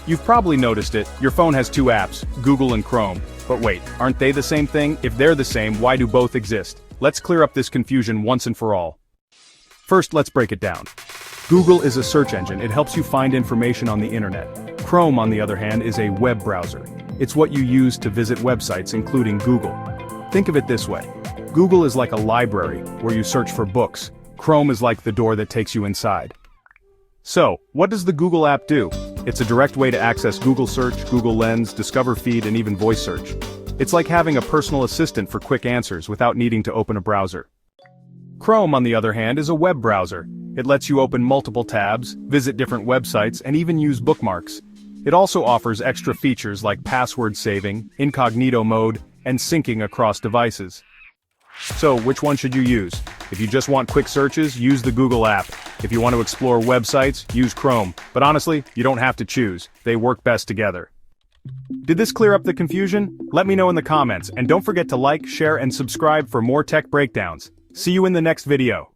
You've probably noticed it, your phone has two apps, Google and Chrome. But wait, aren't they the same thing? If they're the same, why do both exist? Let's clear up this confusion once and for all. First, let's break it down. Google is a search engine, it helps you find information on the internet. Chrome, on the other hand, is a web browser. It's what you use to visit websites, including Google. Think of it this way. Google is like a library, where you search for books. Chrome is like the door that takes you inside. So, what does the Google app do? It's a direct way to access Google Search, Google Lens, Discover Feed, and even voice search. It's like having a personal assistant for quick answers without needing to open a browser. Chrome, on the other hand, is a web browser. It lets you open multiple tabs, visit different websites, and even use bookmarks. It also offers extra features like password saving, incognito mode, and syncing across devices. So, which one should you use? If you just want quick searches, use the Google app. If you want to explore websites, use Chrome. But honestly, you don't have to choose. They work best together. Did this clear up the confusion? Let me know in the comments, and don't forget to like, share, and subscribe for more tech breakdowns. See you in the next video.